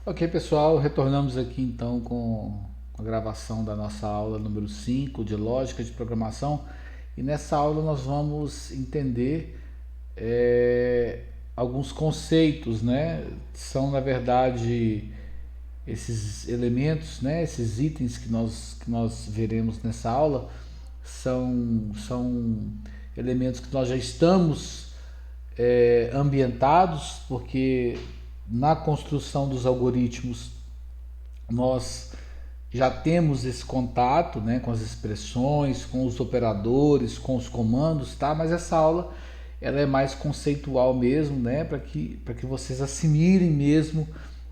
Ok, pessoal, retornamos aqui então com a gravação da nossa aula número 5 de Lógica de Programação, e nessa aula nós vamos entender alguns conceitos, né? São, na verdade, esses elementos, né? Esses itens que nós veremos nessa aula são elementos que nós já estamos ambientados, porque na construção dos algoritmos nós já temos esse contato, né, com as expressões, com os operadores, com os comandos, tá? Mas essa aula ela é mais conceitual mesmo, né, para que vocês assimilem mesmo,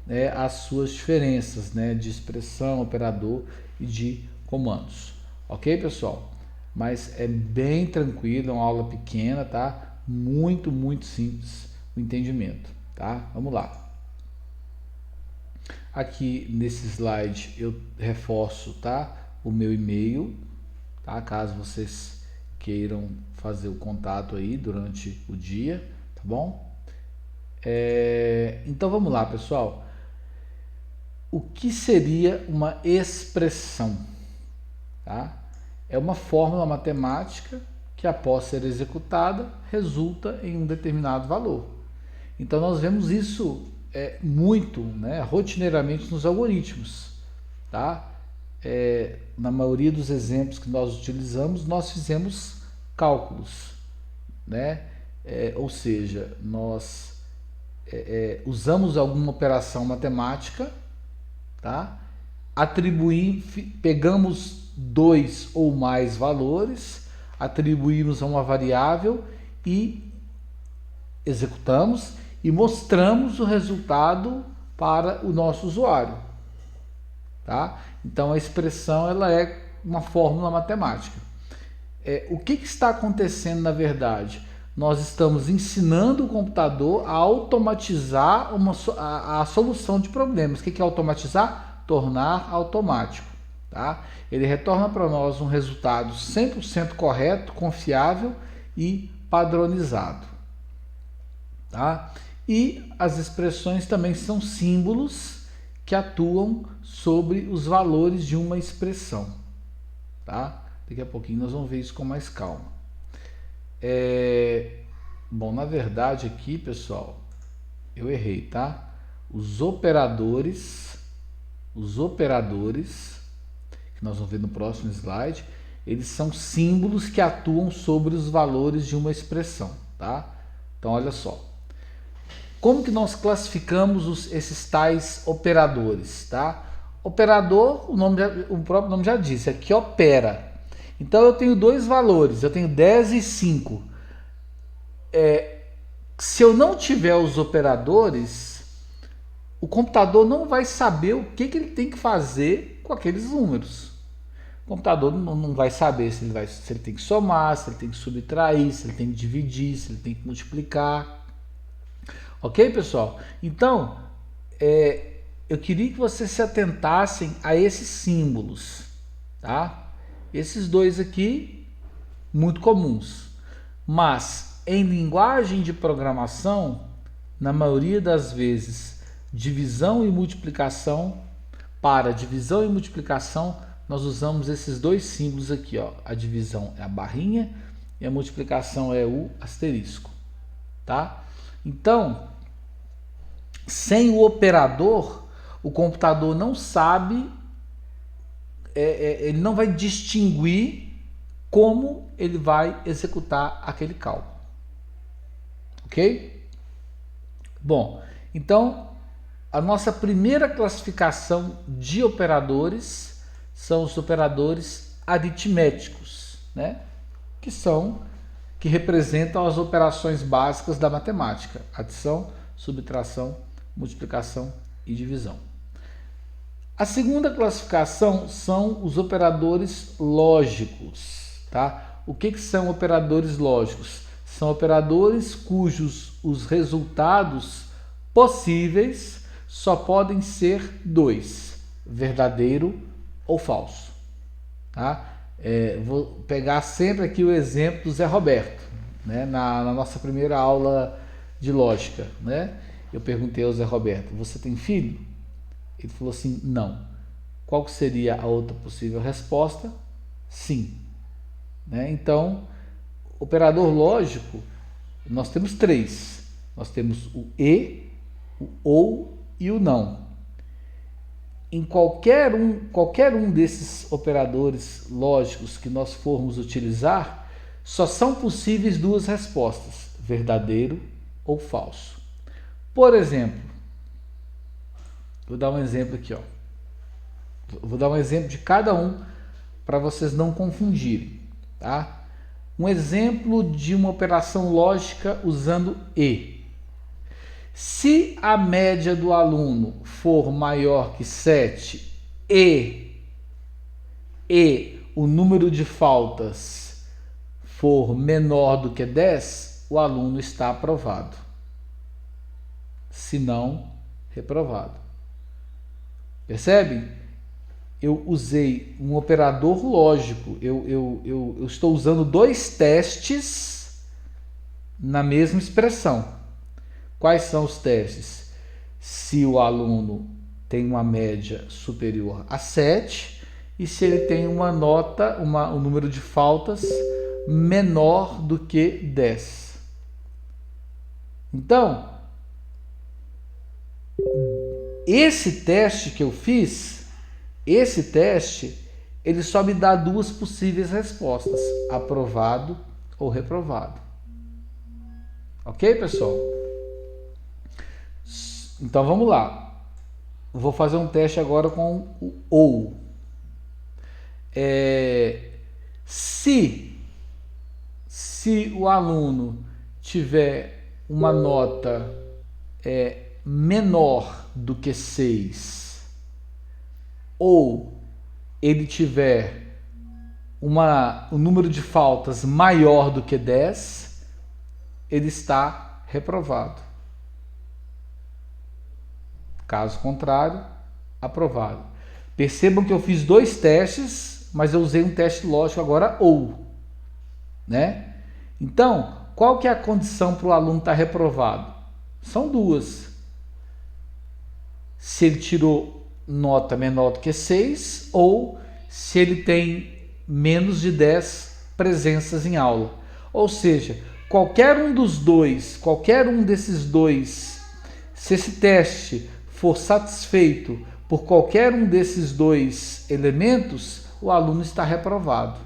né, as suas diferenças, né, de expressão, operador e de comandos. Ok, pessoal? Mas é bem tranquilo, é uma aula pequena, tá? Muito simples o entendimento, tá? Vamos lá. Aqui nesse slide eu reforço, tá, o meu e-mail, tá, caso vocês queiram fazer o contato aí durante o dia, tá bom? Então vamos lá, pessoal. O que seria uma expressão? Tá? É uma fórmula matemática que, após ser executada, resulta em um determinado valor. Então nós vemos isso muito, né, rotineiramente nos algoritmos. Tá? Na maioria dos exemplos que nós utilizamos, nós fizemos cálculos. Né? Ou seja, nós usamos alguma operação matemática, tá? Pegamos dois ou mais valores, atribuímos a uma variável e executamos e mostramos o resultado para o nosso usuário. Tá? Então a expressão ela é uma fórmula matemática. O que está acontecendo na verdade? Nós estamos ensinando o computador a automatizar a solução de problemas. O que é automatizar? Tornar automático. Tá? Ele retorna para nós um resultado 100% correto, confiável e padronizado. Tá? E as expressões também são símbolos que atuam sobre os valores de uma expressão. Tá? Daqui a pouquinho nós vamos ver isso com mais calma. Bom, na verdade aqui, pessoal, eu errei, tá? Os operadores, que nós vamos ver no próximo slide, eles são símbolos que atuam sobre os valores de uma expressão, tá? Então, olha só. Como que nós classificamos esses tais operadores, tá? Operador, o próprio nome já disse, é que opera. Então eu tenho dois valores, eu tenho 10 e 5. Se eu não tiver os operadores, o computador não vai saber o que ele tem que fazer com aqueles números. O computador não vai saber se ele tem que somar, se ele tem que subtrair, se ele tem que dividir, se ele tem que multiplicar. Ok, pessoal? Então, eu queria que vocês se atentassem a esses símbolos, tá? Esses dois aqui, muito comuns. Mas, em linguagem de programação, na maioria das vezes, divisão e multiplicação, para divisão e multiplicação, nós usamos esses dois símbolos aqui, ó. A divisão é a barrinha e a multiplicação é o asterisco, tá? Então, sem o operador, o computador não sabe, ele não vai distinguir como ele vai executar aquele cálculo. Ok? Bom, então a nossa primeira classificação de operadores são os operadores aritméticos, né? Que representam as operações básicas da matemática: adição, subtração, multiplicação e divisão. A segunda classificação são os operadores lógicos. Tá? O que são operadores lógicos? São operadores cujos os resultados possíveis só podem ser dois: verdadeiro ou falso. Tá? Vou pegar sempre aqui o exemplo do Zé Roberto, né? Na nossa primeira aula de lógica, né? Eu perguntei ao Zé Roberto: você tem filho? Ele falou assim, não. Qual seria a outra possível resposta? Sim. Né? Então, operador lógico, nós temos 3. Nós temos o e, o ou e o não. Em qualquer um desses operadores lógicos que nós formos utilizar, só são possíveis 2 respostas, verdadeiro ou falso. Por exemplo, vou dar um exemplo aqui, ó. Vou dar um exemplo de cada um para vocês não confundirem, tá? Um exemplo de uma operação lógica usando e. Se a média do aluno for maior que 7 e o número de faltas for menor do que 10, o aluno está aprovado. Se não, reprovado. Percebem? Eu usei um operador lógico. Eu estou usando 2 testes na mesma expressão. Quais são os testes? Se o aluno tem uma média superior a 7 e se ele tem uma nota, um número de faltas menor do que 10. Então, esse teste que eu fiz, ele só me dá 2 possíveis respostas, aprovado ou reprovado. Ok, pessoal? Então vamos lá. Vou fazer um teste agora com o ou. Se o aluno tiver uma nota menor do que 6 ou ele tiver um número de faltas maior do que 10, ele está reprovado. Caso contrário, aprovado. Percebam que eu fiz 2 testes, mas eu usei um teste lógico agora ou, né? Então, qual que é a condição para o aluno estar reprovado? São 2. Se ele tirou nota menor do que 6 ou se ele tem menos de 10 presenças em aula. Ou seja, qualquer um desses dois, se esse teste for satisfeito por qualquer um desses 2 elementos, o aluno está reprovado.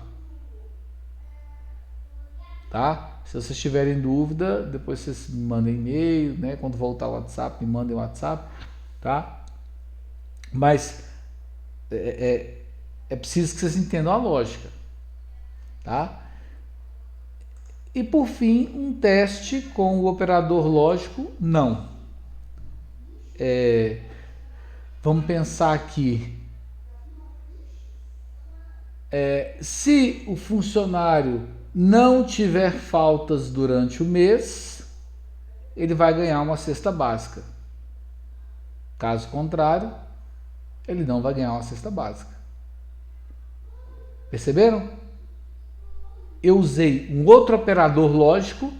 Tá? Se vocês tiverem dúvida, depois vocês me mandem e-mail, né? Quando voltar o WhatsApp, me mandem o WhatsApp, tá? Mas é preciso que vocês entendam a lógica, tá? E por fim, um teste com o operador lógico não. Vamos pensar aqui. Se o funcionário não tiver faltas durante o mês, ele vai ganhar uma cesta básica. Caso contrário, ele não vai ganhar uma cesta básica. Perceberam? Eu usei um outro operador lógico,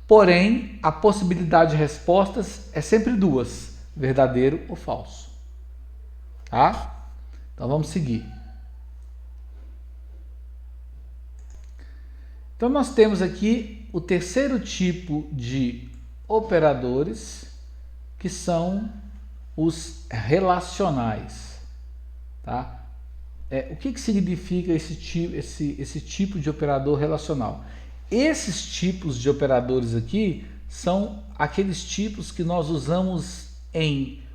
porém a possibilidade de respostas é sempre 2, verdadeiro ou falso. Tá? Então vamos seguir. Então nós temos aqui o terceiro tipo de operadores, que são os relacionais. Tá? O que significa esse tipo de operador relacional? Esses tipos de operadores aqui são aqueles tipos que nós usamos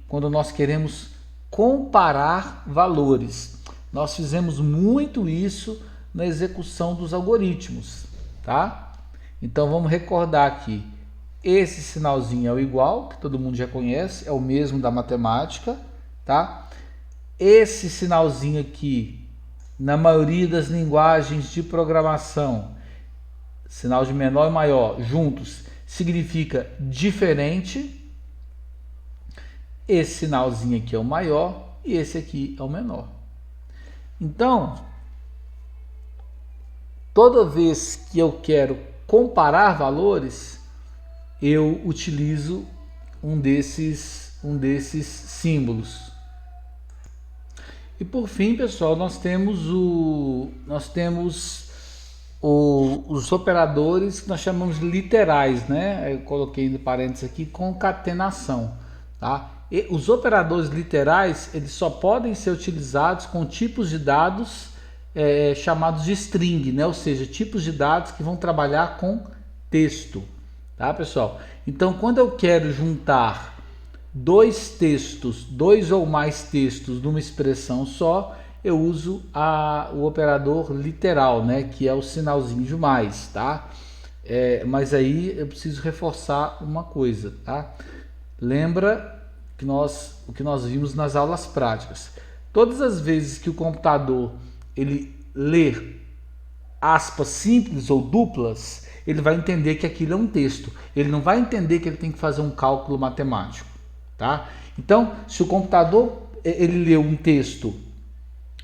quando nós queremos comparar valores. Nós fizemos muito isso na execução dos algoritmos, tá? Então vamos recordar aqui. Esse sinalzinho é o igual, que todo mundo já conhece, é o mesmo da matemática, tá? Esse sinalzinho aqui, na maioria das linguagens de programação, sinal de menor e maior juntos, significa diferente. Esse sinalzinho aqui é o maior e esse aqui é o menor. Então, toda vez que eu quero comparar valores, eu utilizo um desses símbolos, E por fim, pessoal, nós temos os operadores que nós chamamos de literais, né? Eu coloquei entre parênteses aqui, concatenação, tá? E os operadores literais, eles só podem ser utilizados com tipos de dados chamados de string, né? Ou seja, tipos de dados que vão trabalhar com texto, tá, pessoal? Então, quando eu quero juntar dois ou mais textos numa expressão só, eu uso o operador literal, né, que é o sinalzinho de mais, tá? Mas aí eu preciso reforçar uma coisa, tá? Lembra que o que nós vimos nas aulas práticas. Todas as vezes que o computador ele ler aspas simples ou duplas, ele vai entender que aquilo é um texto. Ele não vai entender que ele tem que fazer um cálculo matemático, tá? Então, se o computador ele leu um texto,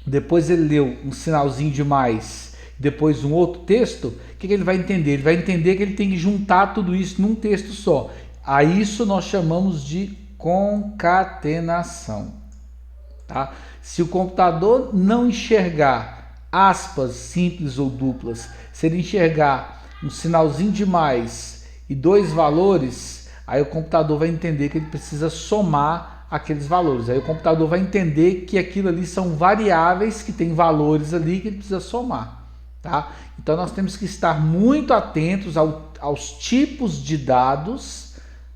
depois ele leu um sinalzinho de mais, depois um outro texto, o que ele vai entender? Ele vai entender que ele tem que juntar tudo isso num texto só. A isso nós chamamos de concatenação, tá? Se o computador não enxergar aspas simples ou duplas, se ele enxergar um sinalzinho de mais e dois valores, aí o computador vai entender que ele precisa somar aqueles valores. Aí o computador vai entender que aquilo ali são variáveis que tem valores ali que ele precisa somar, tá? Então nós temos que estar muito atentos aos tipos de dados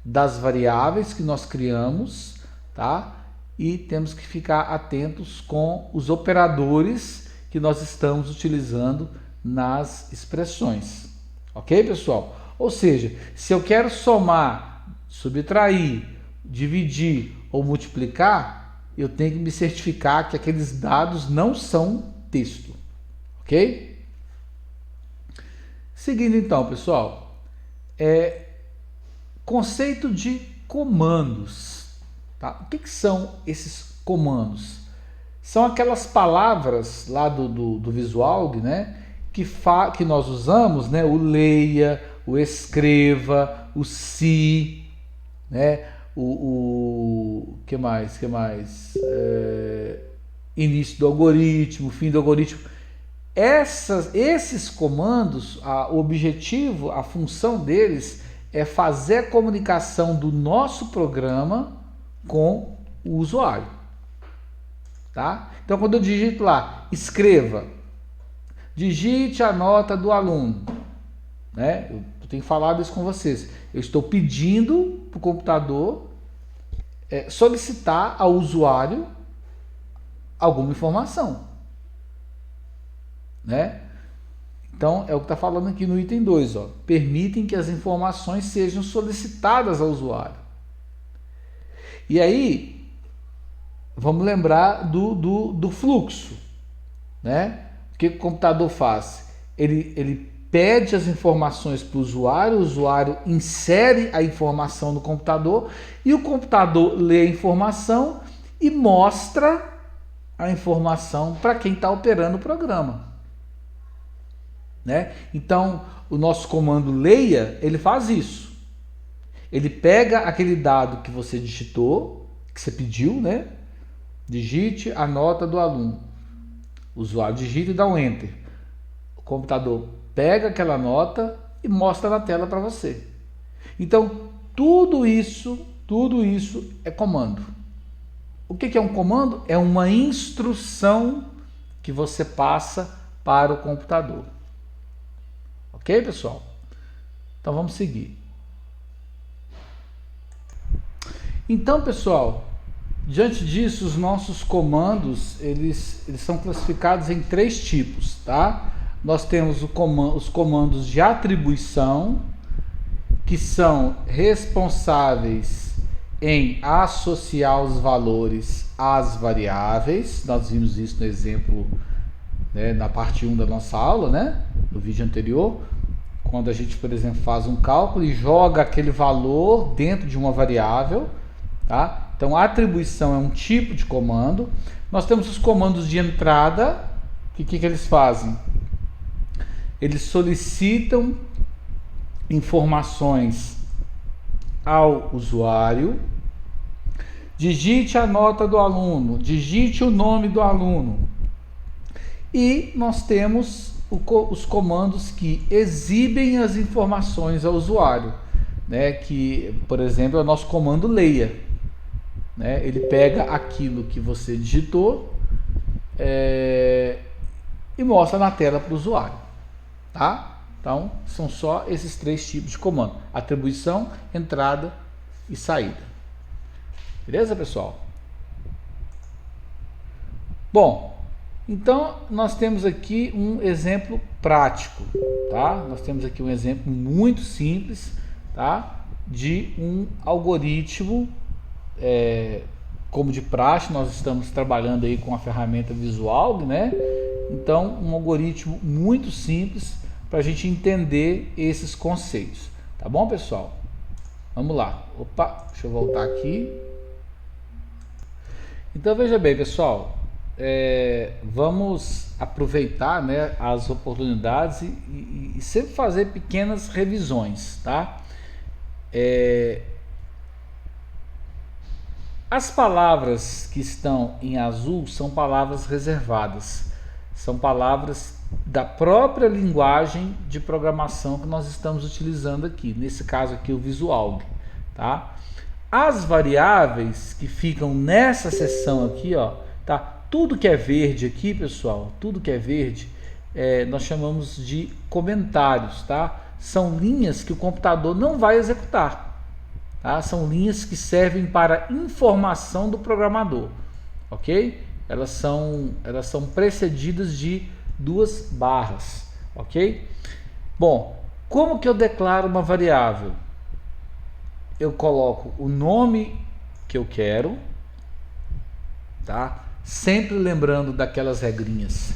das variáveis que nós criamos, tá? E temos que ficar atentos com os operadores que nós estamos utilizando nas expressões. Ok, pessoal? Ou seja, se eu quero somar, subtrair, dividir ou multiplicar, eu tenho que me certificar que aqueles dados não são texto. Ok? Seguindo então, pessoal, conceito de comandos. Tá? O que são esses comandos? São aquelas palavras lá do Visualg, né, que nós usamos, né, o leia, o escreva, o se, né, que mais? Início do algoritmo, fim do algoritmo. Esses comandos, o objetivo, a função deles é fazer a comunicação do nosso programa com o usuário. Tá? Então, quando eu digito lá, escreva, digite a nota do aluno, né? Eu tenho falado isso com vocês. Eu estou pedindo para o computador solicitar ao usuário alguma informação, né? Então, é o que está falando aqui no item 2, ó. Permitem que as informações sejam solicitadas ao usuário. E aí, vamos lembrar do fluxo, né? O que o computador faz? Ele pede as informações para o usuário insere a informação no computador e o computador lê a informação e mostra a informação para quem está operando o programa. Né? Então, o nosso comando leia, ele faz isso. Ele pega aquele dado que você digitou, que você pediu, né? Digite a nota do aluno. O usuário digita e dá um enter. O computador pega aquela nota e mostra na tela para você. Então, tudo isso é comando. O que é um comando? É uma instrução que você passa para o computador. Ok, pessoal? Então vamos seguir. Então, pessoal, diante disso, os nossos comandos, eles são classificados em 3 tipos, tá? Nós temos os comandos de atribuição, que são responsáveis em associar os valores às variáveis. Nós vimos isso no exemplo, né, na parte 1 da nossa aula, né, no vídeo anterior, quando a gente, por exemplo, faz um cálculo e joga aquele valor dentro de uma variável, tá? Então, a atribuição é um tipo de comando. Nós temos os comandos de entrada, que o que eles fazem? Eles solicitam informações ao usuário, digite a nota do aluno, digite o nome do aluno. E nós temos os comandos que exibem as informações ao usuário, né? Que, por exemplo, é o nosso comando leia, né? Ele pega aquilo que você digitou e mostra na tela para o usuário, tá? Então, são só esses 3 tipos de comando: atribuição, entrada e saída. Beleza, pessoal? Bom, então nós temos aqui um exemplo prático, tá? Nós temos aqui um exemplo muito simples, tá? De um algoritmo, como de praxe, nós estamos trabalhando aí com a ferramenta Visual, né? Então, um algoritmo muito simples para a gente entender esses conceitos, tá bom, pessoal? Vamos lá. Opa, deixa eu voltar aqui. Então, veja bem, pessoal. Vamos aproveitar, né, as oportunidades e sempre fazer pequenas revisões, tá? As palavras que estão em azul são palavras reservadas, são palavras da própria linguagem de programação que nós estamos utilizando aqui, nesse caso aqui o Visual, tá? As variáveis que ficam nessa seção aqui, ó, tá? Tudo que é verde aqui, pessoal, tudo que é verde, nós chamamos de comentários, tá? São linhas que o computador não vai executar, tá? São linhas que servem para informação do programador, ok? Elas são precedidas de 2 barras, ok? Bom, como que eu declaro uma variável? Eu coloco o nome que eu quero, tá? Sempre lembrando daquelas regrinhas: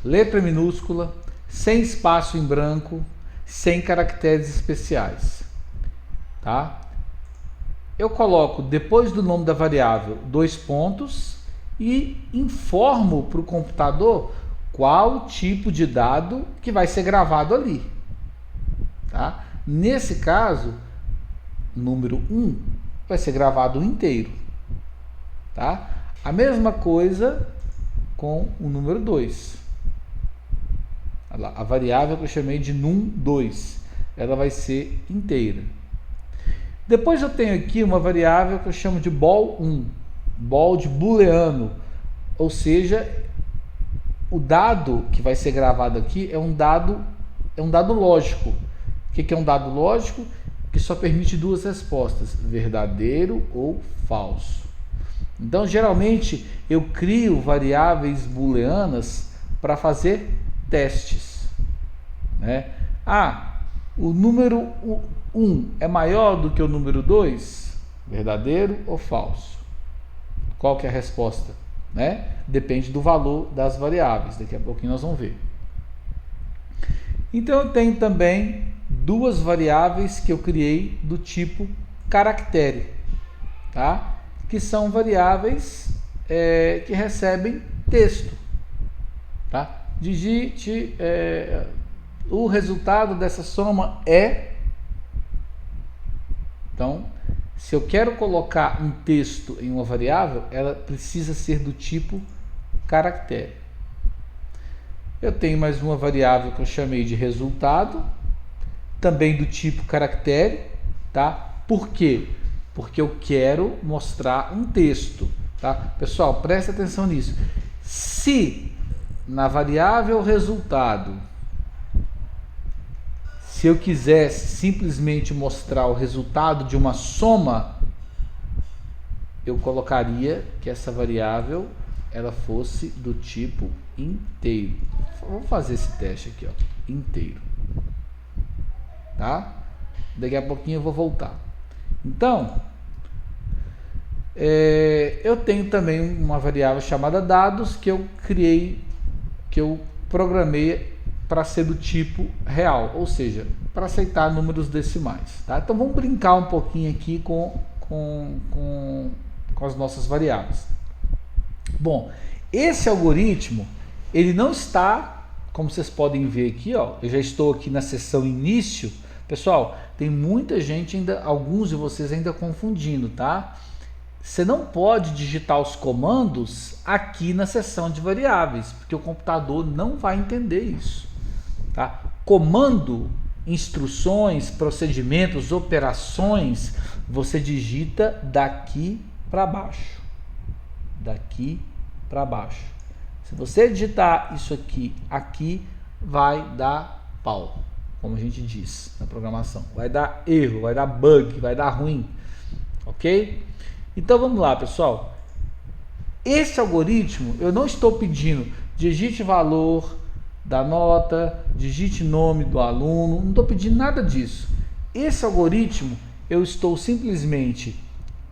letra minúscula, sem espaço em branco, sem caracteres especiais, tá? Eu coloco depois do nome da variável 2 pontos e informo para o computador qual tipo de dado que vai ser gravado ali, tá? Nesse caso, número 1 vai ser gravado inteiro, tá? A mesma coisa com o número 2. A variável que eu chamei de num2, ela vai ser inteira. Depois eu tenho aqui uma variável que eu chamo de bol1, bol de booleano, ou seja, o dado que vai ser gravado aqui é um dado lógico. O que é um dado lógico? Que só permite 2 respostas: verdadeiro ou falso. Então, geralmente, eu crio variáveis booleanas para fazer testes, né? O número 1 é maior do que o número 2? Verdadeiro ou falso? Qual que é a resposta, né? Depende do valor das variáveis. Daqui a pouquinho nós vamos ver. Então, eu tenho também 2 variáveis que eu criei do tipo caractere, tá? Que são variáveis que recebem texto, tá? Digite o resultado dessa soma é. Então, se eu quero colocar um texto em uma variável, ela precisa ser do tipo caractere. Eu tenho mais uma variável que eu chamei de resultado, também do tipo caractere, tá? Por quê? Porque eu quero mostrar um texto, tá? Pessoal, presta atenção nisso. Se na variável resultado, se eu quisesse simplesmente mostrar o resultado de uma soma, eu colocaria que essa variável ela fosse do tipo inteiro. Vamos fazer esse teste aqui, ó, inteiro, tá? Daqui a pouquinho eu vou voltar. Então, eu tenho também uma variável chamada dados que eu criei, que eu programei para ser do tipo real, ou seja, para aceitar números decimais, tá? Então vamos brincar um pouquinho aqui com as nossas variáveis. Bom, esse algoritmo, ele não está, como vocês podem ver aqui, ó, eu já estou aqui na seção início. Pessoal, tem muita gente ainda, alguns de vocês ainda confundindo, tá? você não pode digitar os comandos aqui na seção de variáveis, porque o computador não vai entender isso. Tá? Comando, instruções, procedimentos, operações, você digita daqui para baixo. Daqui para baixo. Se você digitar isso aqui vai dar pau, como a gente diz na programação. Vai dar erro, vai dar bug, vai dar ruim. Ok? Então vamos lá, pessoal. Esse algoritmo, eu não estou pedindo digite valor da nota, digite nome do aluno, não estou pedindo nada disso. Esse algoritmo, eu estou simplesmente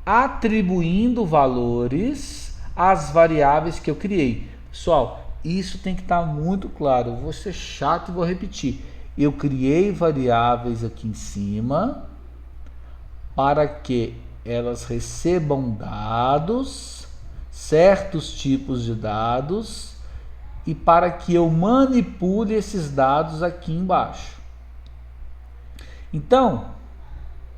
atribuindo valores às variáveis que eu criei. Pessoal, isso tem que estar muito claro. Eu vou ser chato e vou repetir. Eu criei variáveis aqui em cima para que elas recebam dados, certos tipos de dados, e para que eu manipule esses dados aqui embaixo. Então,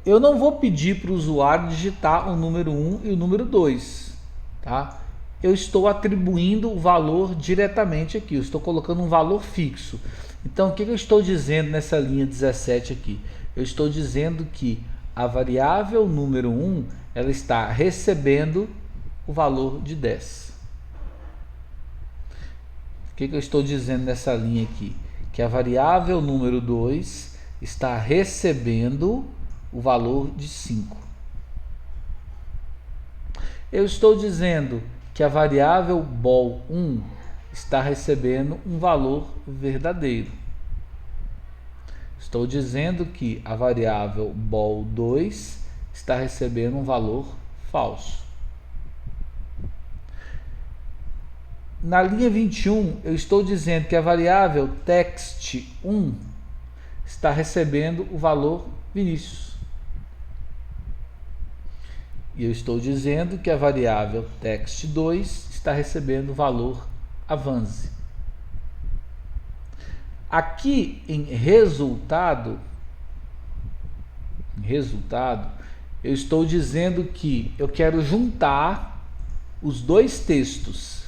eu não vou pedir para o usuário digitar o número 1 e o número 2, tá? Eu estou atribuindo o valor diretamente aqui, eu estou colocando um valor fixo. Então, o que eu estou dizendo nessa linha 17 aqui? Eu estou dizendo que a variável número 1, ela está recebendo o valor de 10. O que eu estou dizendo nessa linha aqui? Que a variável número 2 está recebendo o valor de 5. Eu estou dizendo que a variável bol1 está recebendo um valor verdadeiro. Estou dizendo que a variável bol2 está recebendo um valor falso. Na linha 21, eu estou dizendo que a variável text1 está recebendo o valor Vinícius. E eu estou dizendo que a variável text2 está recebendo o valor Avance. Aqui em resultado, eu estou dizendo que eu quero juntar os dois textos.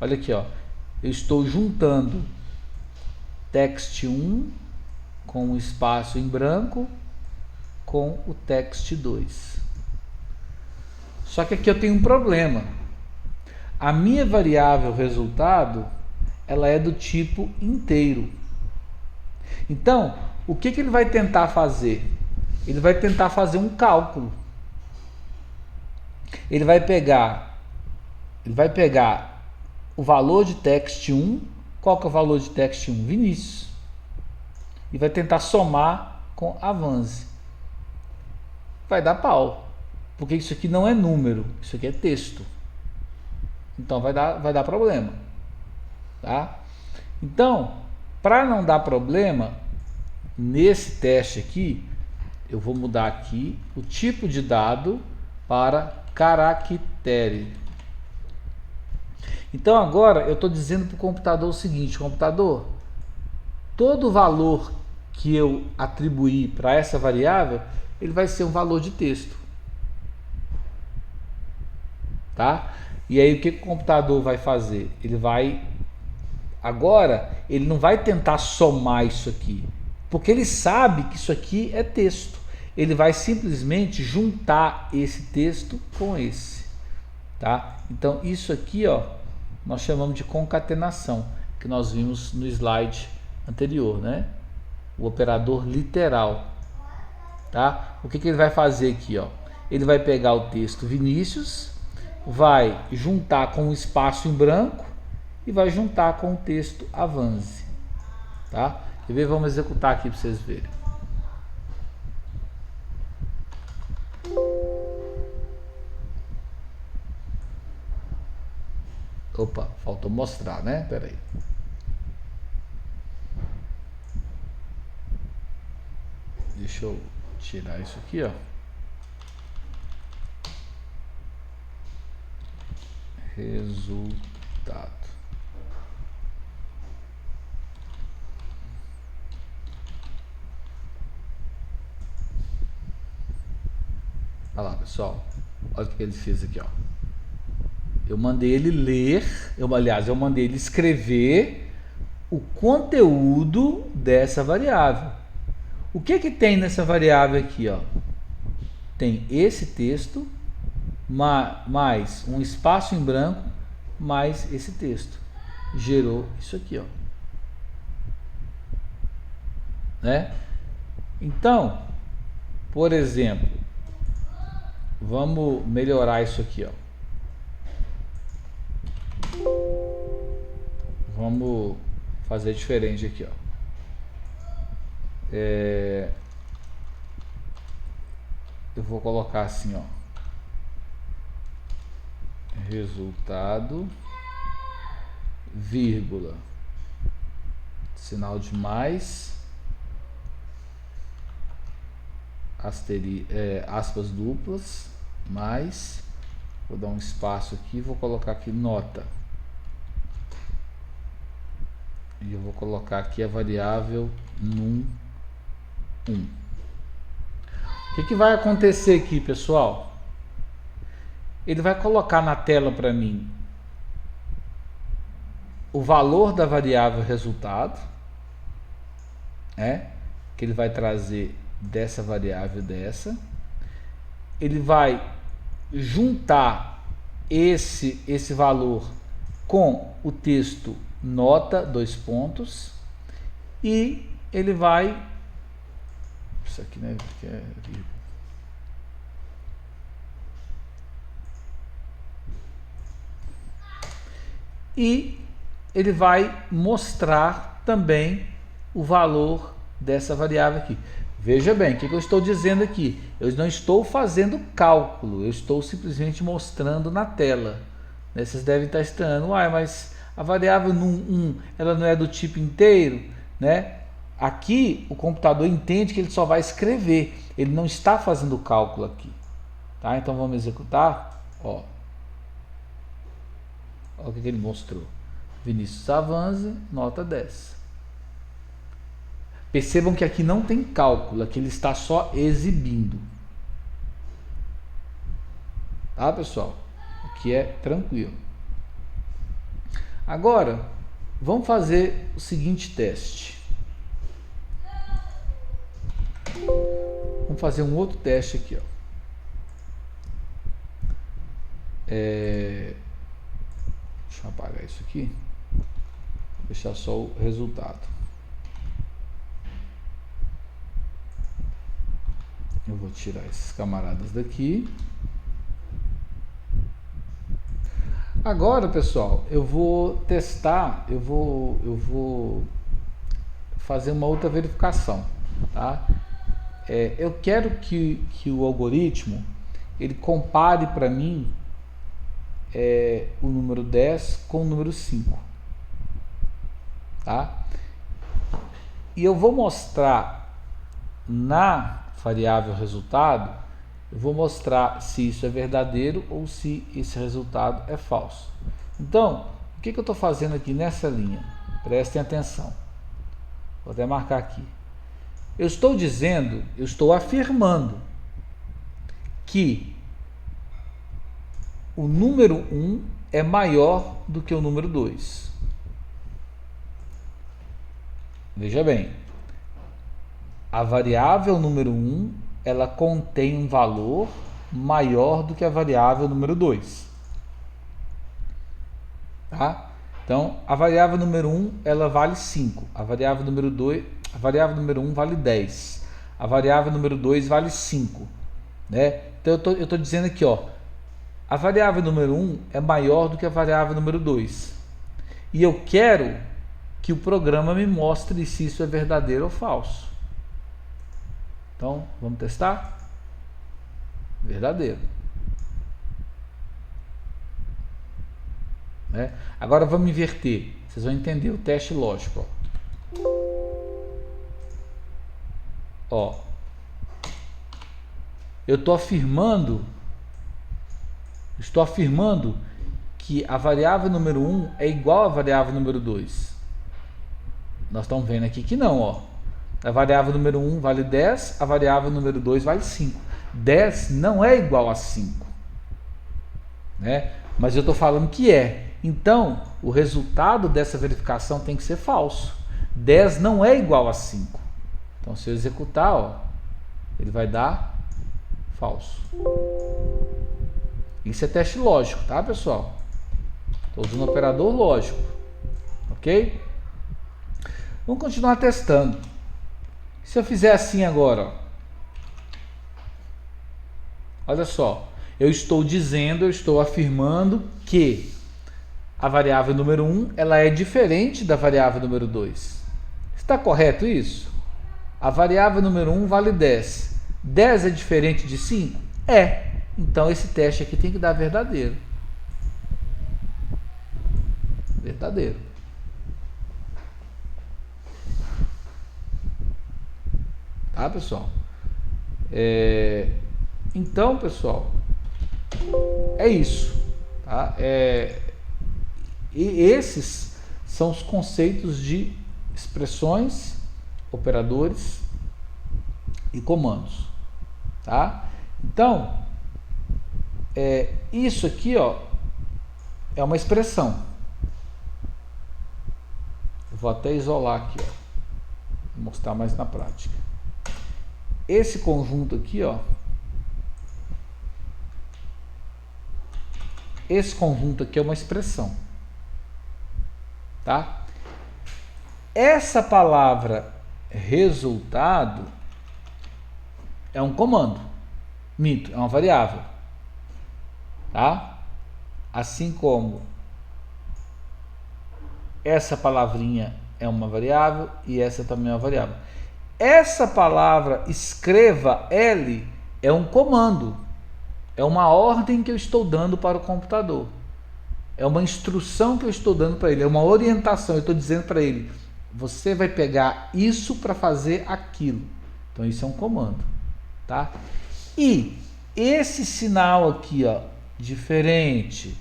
Olha aqui, ó. Eu estou juntando text1 com o espaço em branco com o text2. Só que aqui eu tenho um problema. A minha variável resultado, ela é do tipo inteiro. Então, o que ele vai tentar fazer? Ele vai tentar fazer um cálculo. Ele vai pegar o valor de text1. Qual que é o valor de text1? Vinícius. E vai tentar somar com Avance. Vai dar pau. Porque isso aqui não é número, isso aqui é texto. Então vai dar problema. Tá? Então, para não dar problema, nesse teste aqui, eu vou mudar aqui o tipo de dado para caractere. Então agora eu estou dizendo para o computador o seguinte: computador, todo valor que eu atribuir para essa variável, ele vai ser um valor de texto. Tá? E aí o que o computador vai fazer? Agora ele não vai tentar somar isso aqui, porque ele sabe que isso aqui é texto. Ele vai simplesmente juntar esse texto com esse, tá? Então isso aqui, ó, nós chamamos de concatenação, que nós vimos no slide anterior, né? O operador literal, tá? O que ele vai fazer aqui, ó? Ele vai pegar o texto Vinícius, vai juntar com o espaço em branco e vai juntar com o texto Avance, tá? Quer ver? Vamos executar aqui para vocês verem. Opa, faltou mostrar, né? Pera aí. Deixa eu tirar isso aqui, ó. Resultado. Olha lá, pessoal. Olha o que ele fez aqui, ó. Eu mandei ele ler, eu mandei ele escrever o conteúdo dessa variável. O que que tem nessa variável aqui, ó? Tem esse texto, mais um espaço em branco, mais esse texto. Gerou isso aqui, ó. Né? Então, por exemplo, vamos melhorar isso aqui, ó. Vamos fazer diferente aqui, ó. Eu vou colocar assim, ó. Resultado, vírgula, sinal de mais, aspas duplas, mais, vou dar um espaço aqui, vou colocar aqui nota. E eu vou colocar aqui a variável num1. O que vai acontecer aqui, pessoal? Ele vai colocar na tela para mim o valor da variável resultado, que ele vai trazer dessa variável dessa. Ele vai juntar esse valor com o texto nota, dois pontos, e ele vai, isso aqui, né, que é vírgula. E ele vai mostrar também o valor dessa variável aqui. Veja bem, o que eu estou dizendo aqui? Eu não estou fazendo cálculo, eu estou simplesmente mostrando na tela. Vocês devem estar estranhando, mas a variável num1, ela não é do tipo inteiro, né? Aqui o computador entende que ele só vai escrever, ele não está fazendo cálculo aqui, tá? Então vamos executar, ó. Olha o que ele mostrou. Vinícius Avanzi, nota 10. Percebam que aqui não tem cálculo, aqui ele está só exibindo. Tá, pessoal? Aqui é tranquilo. Agora, vamos fazer o seguinte teste. Vamos fazer um outro teste aqui, ó. Deixa eu apagar isso aqui. Deixar só o resultado. Eu vou tirar esses camaradas daqui. Agora, pessoal, eu vou testar, eu vou fazer uma outra verificação, tá? Eu quero que o algoritmo ele compare para mim o número 10 com o número 5, tá? E eu vou mostrar na variável resultado, eu vou mostrar se isso é verdadeiro ou se esse resultado é falso. Então, o que eu estou fazendo aqui nessa linha? Prestem atenção. Vou até marcar aqui. Eu estou afirmando que o número 1 é maior do que o número 2. Veja bem, a variável número 1, ela contém um valor maior do que a variável número 2. Tá? Então, a variável número 1, ela vale 5. A variável número 1 vale 10. A variável número 2 vale 5. Né? Então, eu estou dizendo aqui, ó, a variável número 1 é maior do que a variável número 2. E eu quero que o programa me mostre se isso é verdadeiro ou falso. Então, vamos testar? Verdadeiro. Né? Agora vamos inverter. Vocês vão entender o teste lógico. Ó. Eu estou afirmando que a variável número 1 é igual à variável número 2. Nós estamos vendo aqui que não, ó. A variável número 1 vale 10, a variável número 2 vale 5. 10 não é igual a 5. né? Mas eu estou falando que é. Então, o resultado dessa verificação tem que ser falso. 10 não é igual a 5. Então, se eu executar, ó, ele vai dar falso. Isso é teste lógico, tá, pessoal? Estou usando operador lógico, ok? Vamos continuar testando. Se eu fizer assim agora, ó, olha só, eu estou afirmando que a variável número 1 ela é diferente da variável número 2. Está correto isso? A variável número 1 vale 10. 10 é diferente de 5? É. Então esse teste aqui tem que dar verdadeiro. Verdadeiro. Tá, pessoal? Então, pessoal, é isso. Tá? E esses são os conceitos de expressões, operadores e comandos. Tá? Então, isso aqui, ó, é uma expressão. Eu vou até isolar aqui, ó, vou mostrar mais na prática. Esse conjunto aqui, ó, esse conjunto aqui é uma expressão, tá? Essa palavra resultado é um comando, minto, é uma variável, tá? Assim como essa palavrinha é uma variável e essa também é uma variável. Essa palavra escreva L é um comando, é uma ordem que eu estou dando para o computador, é uma instrução que eu estou dando para ele, é uma orientação, eu estou dizendo para ele, você vai pegar isso para fazer aquilo. Então isso é um comando, tá? E esse sinal aqui, ó, diferente,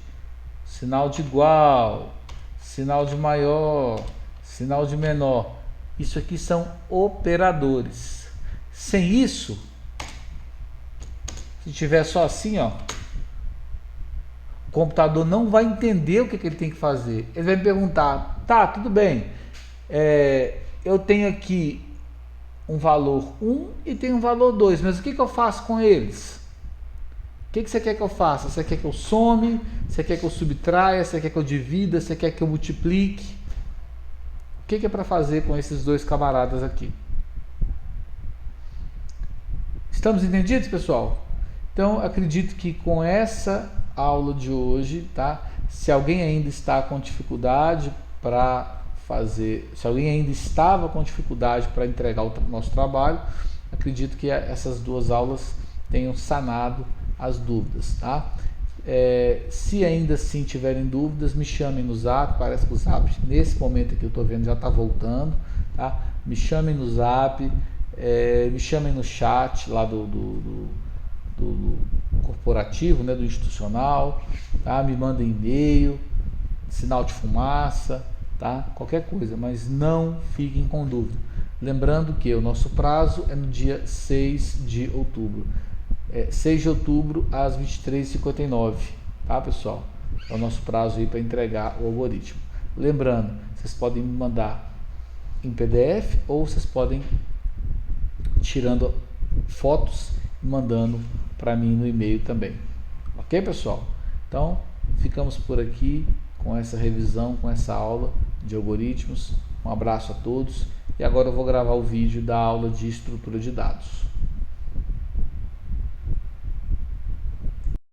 sinal de igual, sinal de maior, sinal de menor, isso aqui são operadores. Sem isso, se tiver só assim, ó, o computador não vai entender o que ele tem que fazer. Ele vai me perguntar, tá, tudo bem, eu tenho aqui um valor 1 e tenho um valor 2, mas o que eu faço com eles? O que você quer que eu faça? Você quer que eu some? Você quer que eu subtraia? Você quer que eu divida? Você quer que eu multiplique? O que é para fazer com esses dois camaradas aqui? Estamos entendidos, pessoal? Então, acredito que com essa aula de hoje, tá? Se alguém ainda está com dificuldade para fazer, se alguém ainda estava com dificuldade para entregar o nosso trabalho, acredito que essas duas aulas tenham sanado as dúvidas, tá? Se ainda assim tiverem dúvidas, me chamem no Zap. Parece que o Zap nesse momento que eu estou vendo já está voltando, tá? Me chamem no Zap, me chamem no chat lá do corporativo, né, do institucional, tá? Me mandem e-mail, sinal de fumaça, tá? Qualquer coisa, mas não fiquem com dúvida. Lembrando que o nosso prazo é no dia 6 de outubro. 6 de outubro às 23h59, tá, pessoal? É o nosso prazo aí para entregar o algoritmo. Lembrando, vocês podem me mandar em PDF ou vocês podem tirando fotos e mandando para mim no e-mail também. Ok, pessoal? Então, ficamos por aqui com essa revisão, com essa aula de algoritmos. Um abraço a todos e agora eu vou gravar o vídeo da aula de estrutura de dados.